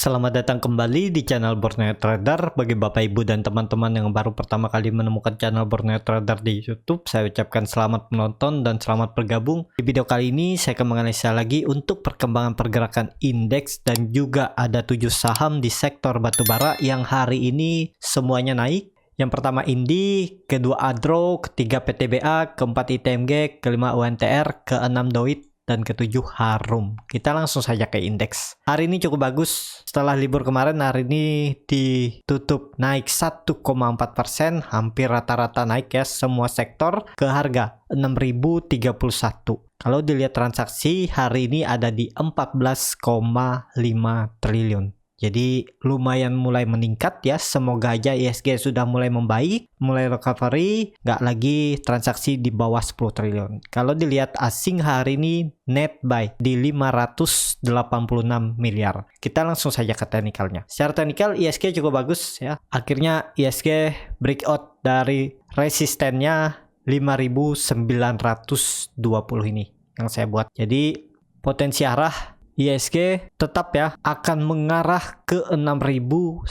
Selamat datang kembali di channel Borneo Trader. Bagi Bapak Ibu dan teman-teman yang baru pertama kali menemukan channel Borneo Trader di YouTube, saya ucapkan selamat menonton dan selamat bergabung. Di video kali ini saya akan menganalisa lagi untuk perkembangan pergerakan indeks dan juga ada 7 saham di sektor batubara yang hari ini semuanya naik. Yang pertama Indi, kedua Adro, ketiga PTBA, keempat ITMG, kelima UNTR, keenam Doit, dan ketujuh Harum. Kita langsung saja ke indeks. Hari ini cukup bagus. Setelah libur kemarin, hari ini ditutup naik 1,4%, hampir rata-rata naik ya semua sektor ke harga 6.031. Kalau dilihat transaksi hari ini ada di 14,5 triliun. Jadi lumayan mulai meningkat ya. Semoga aja ISG sudah mulai membaik, mulai recovery, nggak lagi transaksi di bawah 10 triliun. Kalau dilihat asing hari ini net buy di 586 miliar. Kita langsung saja ke teknikalnya. Secara teknikal ISG cukup bagus ya. Akhirnya ISG breakout dari resistennya 5.920 ini yang saya buat. Jadi potensi arah ISG tetap ya akan mengarah ke 6.116.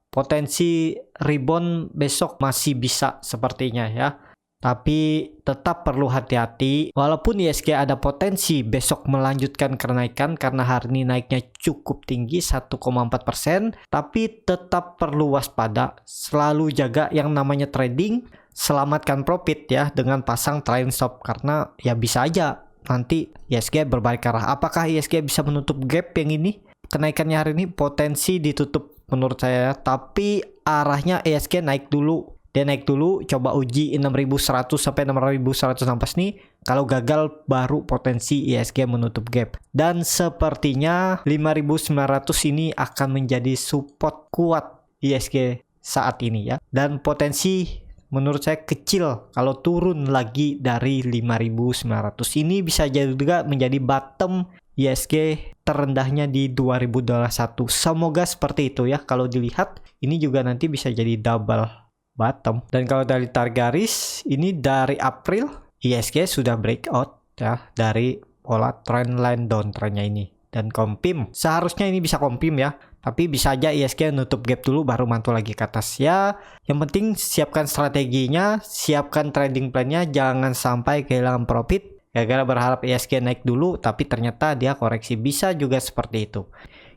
Potensi rebound besok masih bisa sepertinya ya. Tapi tetap perlu hati-hati. Walaupun ISG ada potensi besok melanjutkan kenaikan karena hari ini naiknya cukup tinggi 1,4%, tapi tetap perlu waspada. Selalu jaga yang namanya trading, selamatkan profit ya dengan pasang trailing stop karena ya bisa aja nanti ISG berbalik arah. Apakah ISG bisa menutup gap yang ini? Kenaikannya hari ini potensi ditutup menurut saya, tapi arahnya ISG naik dulu. Dia naik dulu, coba uji 6.100 sampai 6.116 nih. Kalau gagal baru potensi ISG menutup gap. Dan sepertinya 5.900 ini akan menjadi support kuat ISG saat ini ya. Dan potensi menurut saya kecil kalau turun lagi dari 5.900. Ini bisa juga menjadi bottom ISG terendahnya di 2021. Semoga seperti itu ya. Kalau dilihat ini juga nanti bisa jadi double bottom. Dan kalau dari target garis ini dari April ISG sudah breakout ya dari pola trendline downtrendnya ini. Dan kompim seharusnya ini bisa kompim ya. Tapi bisa aja ISG nutup gap dulu baru mantul lagi ke atas ya. Yang penting siapkan strateginya, siapkan trading plannya, jangan sampai kehilangan profit gara-gara berharap ISG naik dulu tapi ternyata dia koreksi. Bisa juga seperti itu.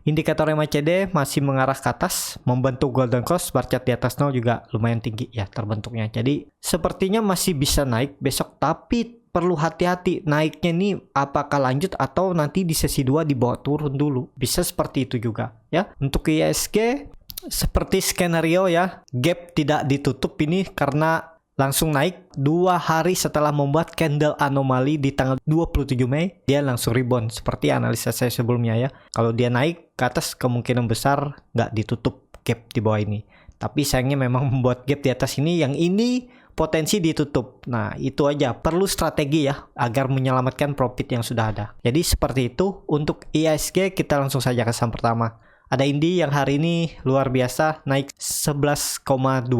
Indikator MACD masih mengarah ke atas, membentuk golden cross, bar chart di atas 0 juga lumayan tinggi ya terbentuknya. Jadi sepertinya masih bisa naik besok, tapi perlu hati-hati naiknya nih apakah lanjut atau nanti di sesi 2 dibawa turun dulu. Bisa seperti itu juga ya. Untuk ISG seperti skenario ya, gap tidak ditutup ini karena langsung naik 2 hari setelah membuat candle anomali di tanggal 27 Mei. Dia langsung rebound seperti analisa saya sebelumnya ya. Kalau dia naik ke atas kemungkinan besar nggak ditutup gap di bawah ini. Tapi sayangnya memang membuat gap di atas ini, yang ini potensi ditutup. Nah itu aja, perlu strategi ya agar menyelamatkan profit yang sudah ada. Jadi seperti itu untuk ISG. Kita langsung saja ke saham pertama. Ada Indi yang hari ini luar biasa naik 11,28%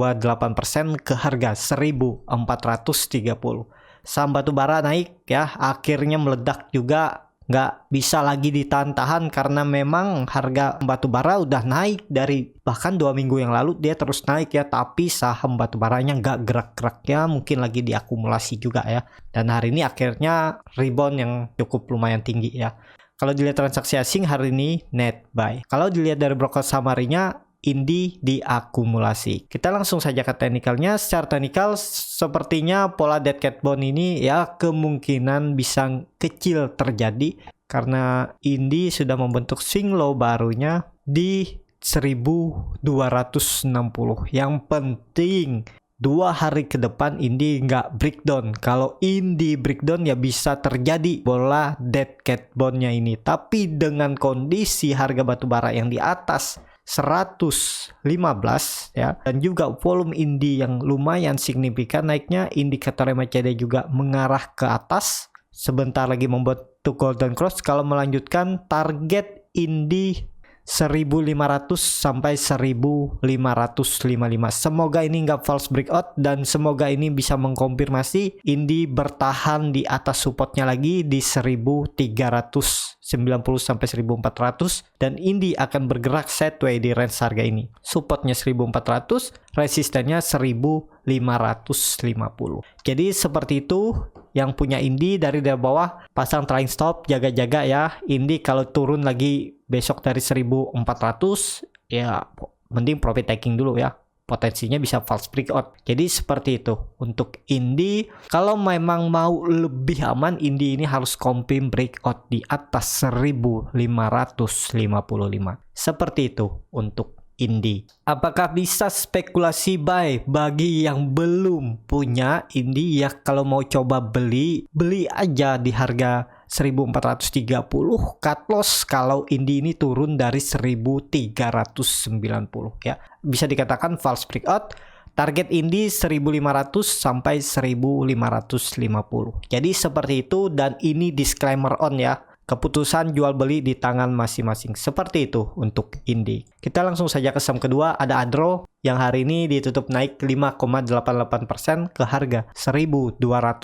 ke harga 1.430. Saham batubara naik ya, akhirnya meledak juga. Nggak bisa lagi ditahan-tahan karena memang harga batubara udah naik dari bahkan 2 minggu yang lalu dia terus naik ya, tapi saham batubaranya nggak gerak-gerak ya, mungkin lagi diakumulasi juga ya. Dan hari ini akhirnya rebound yang cukup lumayan tinggi ya. Kalau dilihat transaksi asing hari ini net buy. Kalau dilihat dari broker summary-nya Indi diakumulasi. Kita langsung saja ke teknikalnya. Secara teknikal sepertinya pola dead cat bone ini ya kemungkinan bisa kecil terjadi karena Indi sudah membentuk swing low barunya di 1.260. Yang penting 2 hari ke depan Indi nggak breakdown. Kalau Indi breakdown ya bisa terjadi bola dead cat bone-nya ini. Tapi dengan kondisi harga batubara yang di atas 115 ya, dan juga volume Indi yang lumayan signifikan naiknya, indikator MACD juga mengarah ke atas, sebentar lagi membentuk golden cross. Kalau melanjutkan target Indi 1.500 sampai 1.555. Semoga ini nggak false breakout dan semoga ini bisa mengkonfirmasi Indi bertahan di atas supportnya lagi di 1.300 90 sampai 1400 dan INDY akan bergerak sideways di range harga ini. Supportnya 1400, resistennya 1550. Jadi seperti itu, yang punya INDY dari bawah pasang trailing stop, jaga-jaga ya. INDY kalau turun lagi besok dari 1400 ya mending profit taking dulu ya. Potensinya bisa false breakout. Jadi seperti itu untuk INDY. Kalau memang mau lebih aman, INDY ini harus confirm breakout di atas 1555. Seperti itu untuk INDY. Apakah bisa spekulasi buy bagi yang belum punya INDY? Ya kalau mau coba beli aja di harga 1430 cut loss kalau INDY ini turun dari 1390 ya. Bisa dikatakan false breakout. Target INDY 1500 sampai 1550. Jadi seperti itu, dan ini disclaimer on ya. Keputusan jual beli di tangan masing-masing. Seperti itu untuk INDY. Kita langsung saja ke saham kedua, ada Adro yang hari ini ditutup naik 5,88% ke harga 1260.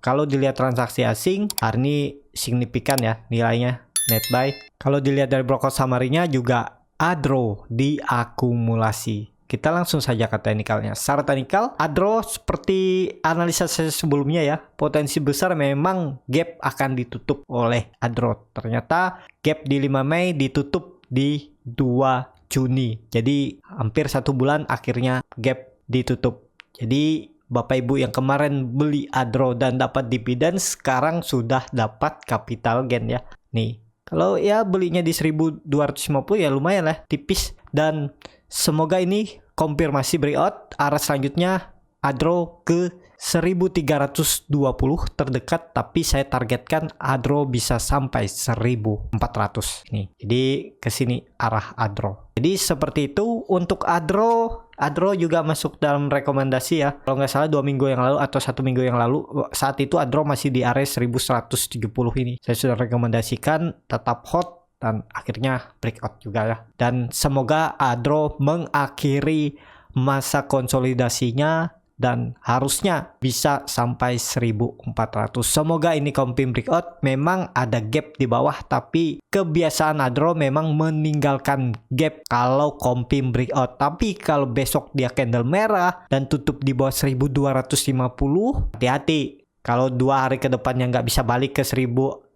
Kalau dilihat transaksi asing, hari ini signifikan ya nilainya net buy. Kalau dilihat dari broker summary-nya juga Adro diakumulasi. Kita langsung saja ke teknikalnya. Secara teknikal, Adro seperti analisa saya sebelumnya ya, potensi besar memang gap akan ditutup oleh Adro. Ternyata gap di 5 Mei ditutup di 2 Juni. Jadi hampir 1 bulan akhirnya gap ditutup. Jadi Bapak Ibu yang kemarin beli Adro dan dapat dividen, sekarang sudah dapat capital gain ya. Nih, kalau ya belinya di 1250 ya lumayan lah, tipis. Dan semoga ini konfirmasi breakout. Arah selanjutnya Adro ke 1320 terdekat, tapi saya targetkan Adro bisa sampai 1400 nih. Jadi ke sini arah Adro. Jadi seperti itu untuk Adro. Adro juga masuk dalam rekomendasi ya. Kalau nggak salah 2 minggu yang lalu atau 1 minggu yang lalu, saat itu Adro masih di area 1170 ini. Saya sudah rekomendasikan tetap hot dan akhirnya breakout juga ya. Dan semoga Adro mengakhiri masa konsolidasinya dan harusnya bisa sampai 1400. Semoga ini confirm breakout. Memang ada gap di bawah, tapi kebiasaan Adro memang meninggalkan gap kalau confirm breakout. Tapi kalau besok dia candle merah dan tutup di bawah 1250, hati-hati. Kalau 2 hari ke depannya nggak bisa balik ke 1250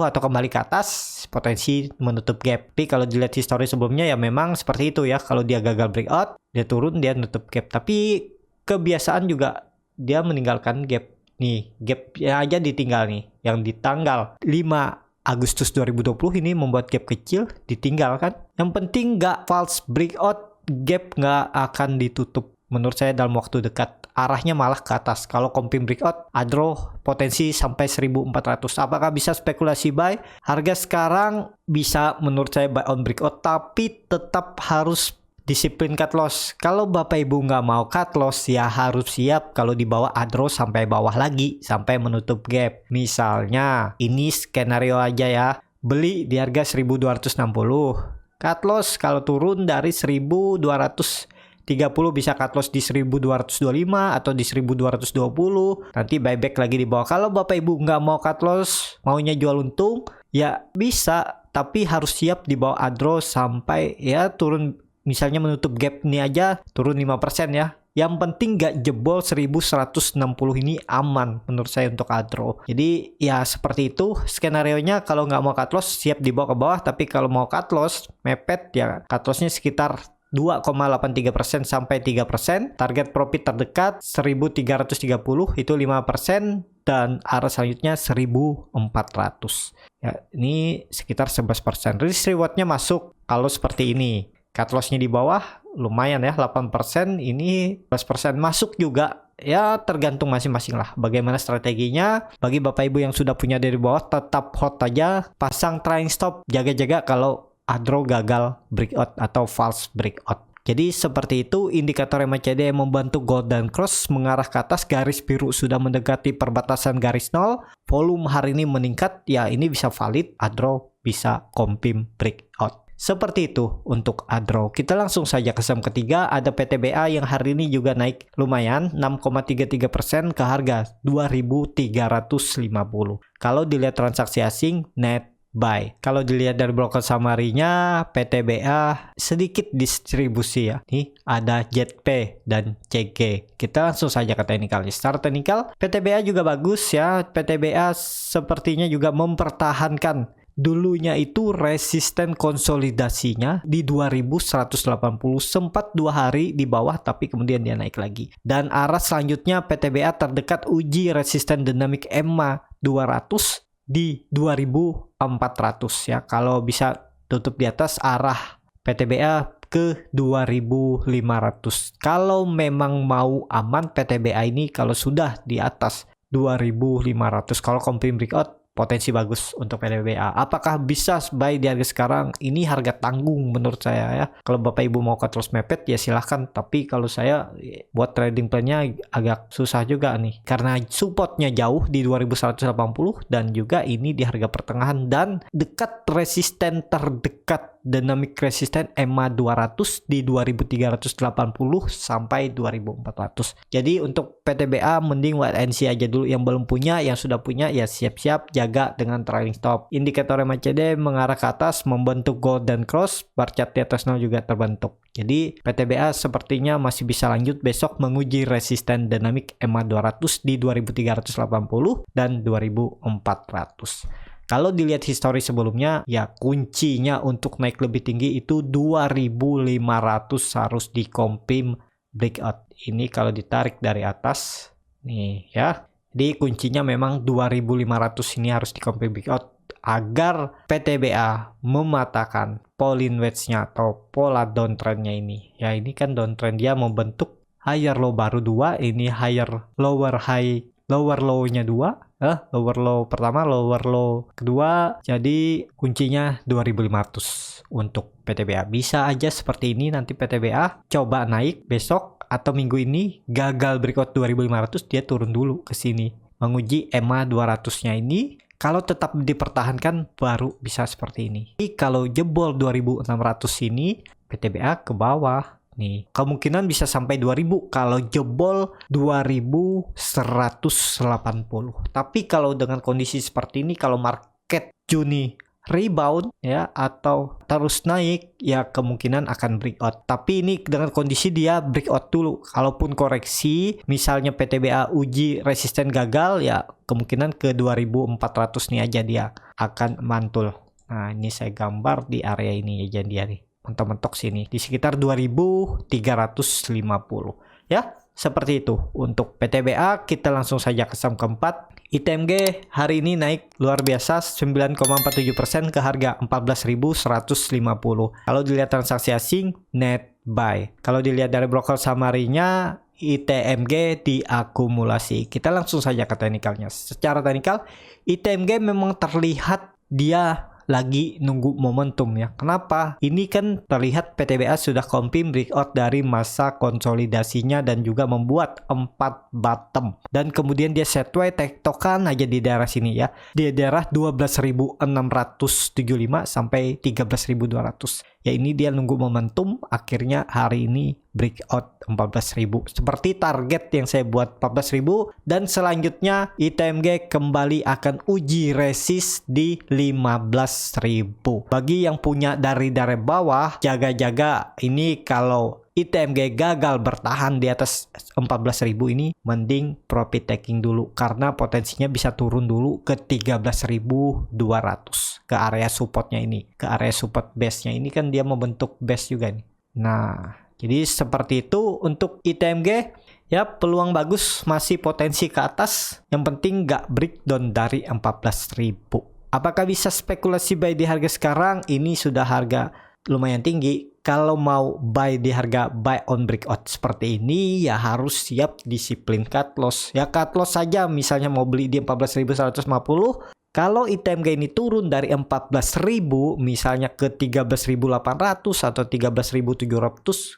atau kembali ke atas, potensi menutup gap. Tapi kalau dilihat histori sebelumnya ya memang seperti itu ya. Kalau dia gagal breakout, dia turun, dia nutup gap. Tapi kebiasaan juga dia meninggalkan gap. Nih, gapnya aja ditinggal nih. Yang di tanggal 5 Agustus 2020 ini membuat gap kecil, ditinggal kan. Yang penting nggak false breakout, gap nggak akan ditutup. Menurut saya dalam waktu dekat. Arahnya malah ke atas. Kalau confirm breakout, Adro potensi sampai 1400. Apakah bisa spekulasi buy? Harga sekarang bisa menurut saya buy on breakout, tapi tetap harus disiplin cut loss. Kalau Bapak Ibu nggak mau cut loss, ya harus siap kalau di bawah Adro sampai bawah lagi, sampai menutup gap. Misalnya, ini skenario aja ya. Beli di harga 1260. Cut loss kalau turun dari 1230 bisa cut loss di 1225 atau di 1220. Nanti buyback lagi di bawah. Kalau Bapak Ibu nggak mau cut loss, maunya jual untung, ya bisa. Tapi harus siap di bawah Adro sampai ya turun. Misalnya menutup gap ini aja turun 5% ya. Yang penting nggak jebol 1160 ini aman menurut saya untuk Adro. Jadi ya seperti itu skenarionya. Kalau nggak mau cut loss siap di bawah ke bawah. Tapi kalau mau cut loss mepet ya cut lossnya sekitar 2,83% sampai 3%. Target profit terdekat 1330 itu 5%, dan arah selanjutnya 1400. Ya, ini sekitar 11%. Risk rewardnya masuk kalau seperti ini. Cut lossnya di bawah lumayan ya, 8%, ini 11% masuk juga. Ya tergantung masing-masing lah bagaimana strateginya. Bagi Bapak Ibu yang sudah punya dari bawah, tetap hot aja, pasang trailing stop, jaga-jaga kalau Adro gagal breakout atau false breakout. Jadi seperti itu indikator MACD yang membantu Golden Cross mengarah ke atas. Garis biru sudah mendekati perbatasan garis nol. Volume hari ini meningkat, ya ini bisa valid. Adro bisa confirm breakout. Seperti itu untuk Adro. Kita langsung saja ke saham ketiga, ada PTBA yang hari ini juga naik lumayan 6,33% ke harga 2.350. Kalau dilihat transaksi asing, net buy. Kalau dilihat dari broker summary-nya, PTBA sedikit distribusi ya. Nih ada JP dan CG. Kita langsung saja ke teknikalnya. Secara teknikal, PTBA juga bagus ya. PTBA sepertinya juga mempertahankan dulunya itu resisten konsolidasinya di 2180, sempat 2 hari di bawah tapi kemudian dia naik lagi. Dan arah selanjutnya PTBA terdekat uji resisten dinamik EMA 200 di 2400 ya. Kalau bisa tutup di atas, arah PTBA ke 2500. Kalau memang mau aman PTBA ini, kalau sudah di atas 2500, kalau confirm breakout, potensi bagus untuk PTBA. Apakah bisa buy di harga sekarang? Ini harga tanggung menurut saya ya. Kalau Bapak Ibu mau cut loss mepet ya silahkan. Tapi kalau saya buat trading plan-nya agak susah juga nih. Karena supportnya jauh di 2180 dan juga ini di harga pertengahan dan dekat resisten terdekat dynamic resisten EMA 200 di 2380 sampai 2400. Jadi untuk PTBA mending wait and see aja dulu. Yang belum punya, yang sudah punya ya siap-siap jaga dengan trailing stop. Indikator MACD mengarah ke atas membentuk golden cross, bar chart di atas 0 juga terbentuk. Jadi PTBA sepertinya masih bisa lanjut besok menguji resisten dynamic EMA 200 di 2380 dan 2400. Kalau dilihat histori sebelumnya, ya kuncinya untuk naik lebih tinggi itu 2500 harus dikonfirm breakout. Ini kalau ditarik dari atas, nih ya. Jadi kuncinya memang 2500 ini harus dikonfirm breakout agar PTBA mematahkan Bollinger Wedge-nya atau pola downtrend-nya ini. Ya ini kan downtrend dia membentuk higher low baru 2, ini higher lower high, lower low-nya 2. Lower low pertama, lower low kedua. Jadi kuncinya 2500 untuk PTBA. Bisa aja seperti ini nanti PTBA coba naik besok atau minggu ini, gagal breakout 2500, dia turun dulu ke sini menguji EMA 200-nya ini. Kalau tetap dipertahankan baru bisa seperti ini. Jadi kalau jebol 2600 ini, PTBA ke bawah. Nih, kemungkinan bisa sampai 2000 kalau jebol 2180. Tapi kalau dengan kondisi seperti ini, kalau market Juni rebound ya atau terus naik, ya kemungkinan akan breakout. Tapi ini dengan kondisi dia breakout dulu. Kalaupun koreksi, misalnya PTBA uji resisten gagal, ya kemungkinan ke 2400 nih aja dia akan mantul. Nah, ini saya gambar di area ini ya, jadi nih. Mentok-mentok sini di sekitar 2350 ya, seperti itu untuk PTBA. Kita langsung saja ke saham keempat. ITMG hari ini naik luar biasa 9,47% ke harga 14.150. Kalau dilihat transaksi asing net buy. Kalau dilihat dari broker summary-nya, ITMG diakumulasi. Kita langsung saja ke teknikalnya. Secara teknikal ITMG memang terlihat dia lagi nunggu momentum ya. Kenapa? Ini kan terlihat PTBA sudah confirm breakout dari masa konsolidasinya dan juga membuat 4 bottom. Dan kemudian dia setway tektokan aja di daerah sini ya. Di daerah 12.675 sampai 13.200. Ya ini dia nunggu momentum, akhirnya hari ini breakout 14.000 seperti target yang saya buat 14.000. Dan selanjutnya ITMG kembali akan uji resist di 15.000. Bagi yang punya dari bawah, jaga-jaga ini. Kalau ITMG gagal bertahan di atas 14.000 ini, mending profit taking dulu karena potensinya bisa turun dulu ke 13.200 ke area supportnya ini, ke area support base-nya ini kan dia membentuk base juga nih. Nah, jadi seperti itu untuk ITMG ya, peluang bagus, masih potensi ke atas. Yang penting nggak breakdown dari 14.000. Apakah bisa spekulasi buy di harga sekarang? Ini sudah harga lumayan tinggi. Kalau mau buy di harga buy on breakout seperti ini, ya harus siap disiplin cut loss. Ya cut loss saja, misalnya mau beli di 14.150. Kalau ITMG ini turun dari 14.000 misalnya ke 13.800 atau 13.700,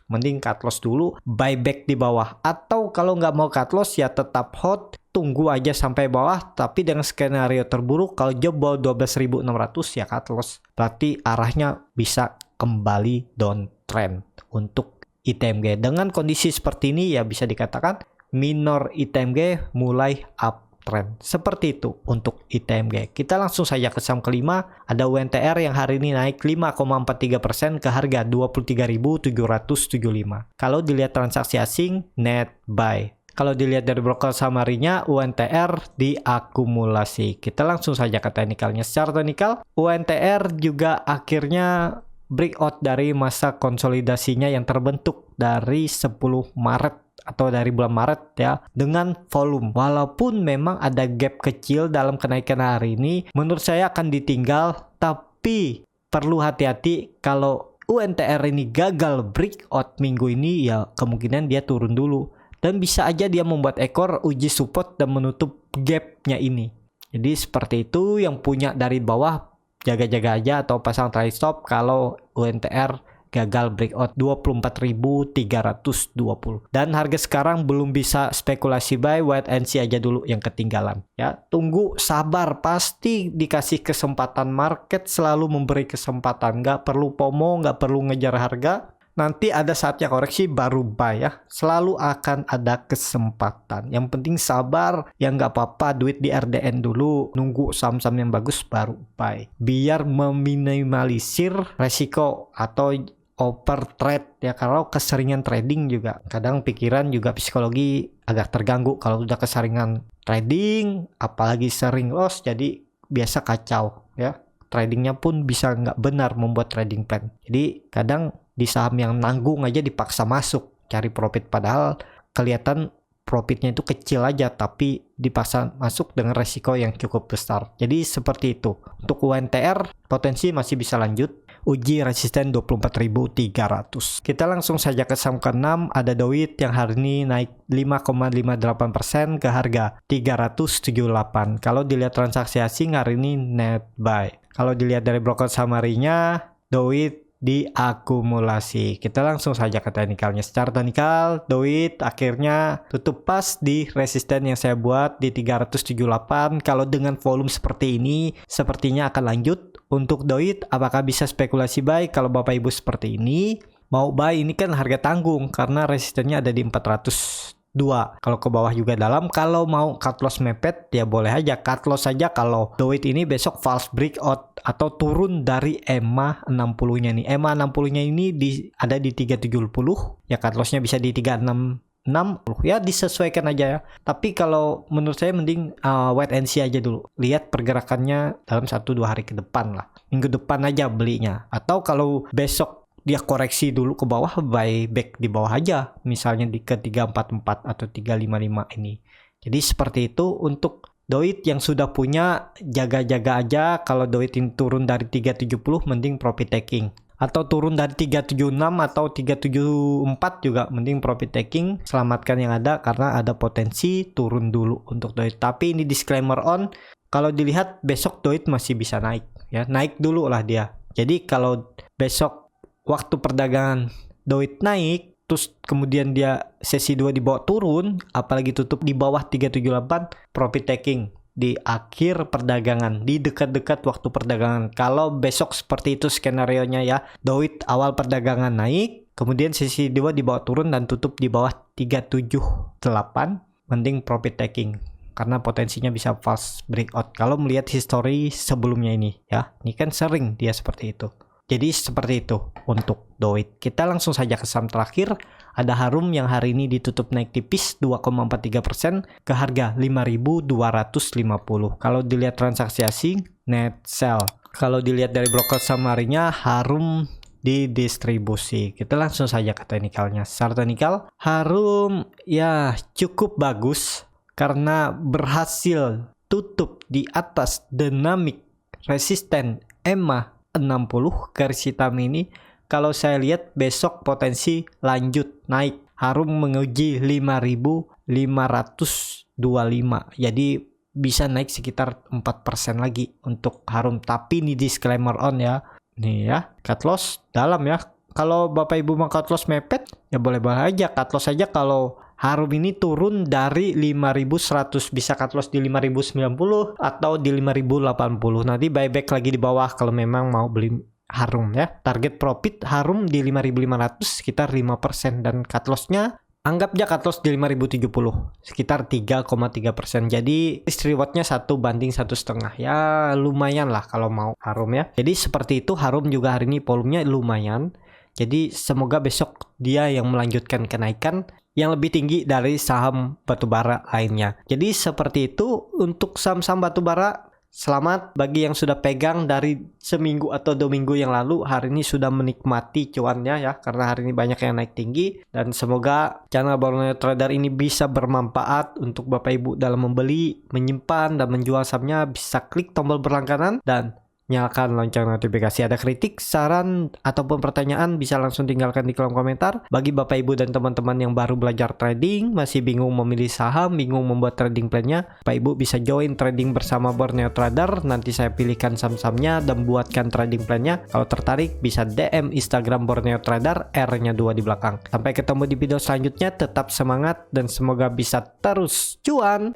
mending cut loss dulu, buy back di bawah. Atau kalau nggak mau cut loss ya tetap hold, tunggu aja sampai bawah. Tapi dengan skenario terburuk, kalau jebol 12.600 ya cut loss. Berarti arahnya bisa kembali downtrend untuk ITMG. Dengan kondisi seperti ini ya bisa dikatakan minor ITMG mulai up uptrend. Seperti itu untuk ITMG. Kita langsung saja ke saham kelima, ada UNTR yang hari ini naik 5,43% ke harga 23.775. Kalau dilihat transaksi asing, net buy. Kalau dilihat dari broker saham harinya, UNTR diakumulasi. Kita langsung saja ke teknikalnya. Secara teknikal, UNTR juga akhirnya breakout dari masa konsolidasinya yang terbentuk dari 10 Maret atau dari bulan Maret ya, dengan volume. Walaupun memang ada gap kecil dalam kenaikan hari ini, menurut saya akan ditinggal, tapi perlu hati-hati kalau UNTR ini gagal breakout minggu ini, ya kemungkinan dia turun dulu. Dan bisa aja dia membuat ekor uji support dan menutup gapnya ini. Jadi seperti itu, yang punya dari bawah jaga-jaga aja atau pasang trade stop kalau UNTR gagal breakout 24.320. Dan harga sekarang belum bisa spekulasi buy, wait and see aja dulu yang ketinggalan. Ya, tunggu, sabar, pasti dikasih kesempatan. Market selalu memberi kesempatan, nggak perlu FOMO, nggak perlu ngejar harga. Nanti ada saatnya koreksi baru buy ya. Selalu akan ada kesempatan. Yang penting sabar, ya nggak apa-apa duit di RDN dulu. Nunggu saham-saham yang bagus baru buy. Biar meminimalisir resiko atau over trade ya. Kalau keseringan trading juga, kadang pikiran juga psikologi agak terganggu. Kalau udah keseringan trading, apalagi sering loss, jadi biasa kacau ya. Tradingnya pun bisa nggak benar membuat trading plan. Jadi kadang di saham yang nanggung aja dipaksa masuk cari profit, padahal kelihatan profitnya itu kecil aja tapi dipaksa masuk dengan resiko yang cukup besar. Jadi seperti itu. Untuk UNTR potensi masih bisa lanjut, uji resisten 24.300. Kita langsung saja ke saham ke-6, ada Doit yang hari ini naik 5,58% ke harga 378. Kalau dilihat transaksi asing hari ini net buy. Kalau dilihat dari broker saham harinya, Doit diakumulasi. Kita langsung saja ke teknikalnya. Secara teknikal, Doit akhirnya tutup pas di resisten yang saya buat di 378. Kalau dengan volume seperti ini, sepertinya akan lanjut. Untuk Doit, apakah bisa spekulasi buy? Kalau Bapak Ibu seperti ini, mau buy ini kan harga tanggung karena resistennya ada di 402. Kalau ke bawah juga dalam. Kalau mau cut loss mepet ya boleh aja cut loss saja kalau Doit ini besok false breakout atau turun dari EMA 60-nya nih. EMA 60-nya ini ada di 370. Ya cut lossnya bisa di 360 ya, disesuaikan aja ya. Tapi kalau menurut saya mending wait and see aja dulu. Lihat pergerakannya dalam 1-2 hari ke depan lah. Minggu depan aja belinya. Atau kalau besok dia koreksi dulu ke bawah, buy back di bawah aja, misalnya di ke 344 atau 355 ini. Jadi seperti itu untuk Doit yang sudah punya, jaga-jaga aja. Kalau Doit ini turun dari 370 mending profit taking, atau turun dari 376 atau 374 juga mending profit taking. Selamatkan yang ada karena ada potensi turun dulu untuk Doit. Tapi ini disclaimer on, kalau dilihat besok Doit masih bisa naik ya, naik dulu lah dia. Jadi kalau besok waktu perdagangan Doit naik, terus kemudian dia sesi 2 dibawa turun, apalagi tutup di bawah 378, profit taking di akhir perdagangan, di dekat-dekat waktu perdagangan. Kalau besok seperti itu skenarionya ya, Doit awal perdagangan naik, kemudian sesi 2 dibawa turun dan tutup di bawah 378, mending profit taking karena potensinya bisa false breakout. Kalau melihat history sebelumnya ini ya, ini kan sering dia seperti itu. Jadi seperti itu untuk Doit. Kita langsung saja ke saham terakhir. Ada Harum yang hari ini ditutup naik tipis 2,43% ke harga 5.250. Kalau dilihat transaksi asing, net sell. Kalau dilihat dari broker saham harinya, Harum didistribusi. Kita langsung saja ke teknikalnya. Secara teknikal, Harum ya cukup bagus karena berhasil tutup di atas dynamic resisten EMA 60 garis hitam ini. Kalau saya lihat besok potensi lanjut naik. Harum menguji 5.525. Jadi bisa naik sekitar 4% lagi untuk Harum. Tapi ini disclaimer on ya. Nih ya, cut loss dalam ya. Kalau Bapak Ibu mau cut loss mepet ya boleh-boleh aja cut loss aja. Kalau Harum ini turun dari 5.100, bisa cut loss di 5.090 atau di 5.080. Nanti buyback lagi di bawah kalau memang mau beli Harum ya. Target profit Harum di 5.500 sekitar 5% dan cut lossnya Anggapnya cut loss di 5070, sekitar 3,3%. Jadi risk rewardnya 1:1,5 ya, lumayan lah kalau mau Harum ya. Jadi seperti itu, Harum juga hari ini volumenya lumayan. Jadi semoga besok dia yang melanjutkan kenaikan yang lebih tinggi dari saham batubara lainnya. Jadi seperti itu untuk saham-saham batubara. Selamat bagi yang sudah pegang dari seminggu atau 2 minggu yang lalu. Hari ini sudah menikmati cuannya ya, karena hari ini banyak yang naik tinggi. Dan semoga channel Borneo Trader ini bisa bermanfaat untuk Bapak Ibu dalam membeli, menyimpan, dan menjual sahamnya. Bisa klik tombol berlangganan dan nyalakan lonceng notifikasi. Ada kritik, saran, ataupun pertanyaan bisa langsung tinggalkan di kolom komentar. Bagi Bapak Ibu dan teman-teman yang baru belajar trading, masih bingung memilih saham, bingung membuat trading plannya, Bapak Ibu bisa join trading bersama Borneo Trader. Nanti saya pilihkan saham-sahamnya dan buatkan trading plannya. Kalau tertarik bisa DM Instagram Borneo Trader, R-nya 2 di belakang. Sampai ketemu di video selanjutnya, tetap semangat dan semoga bisa terus cuan.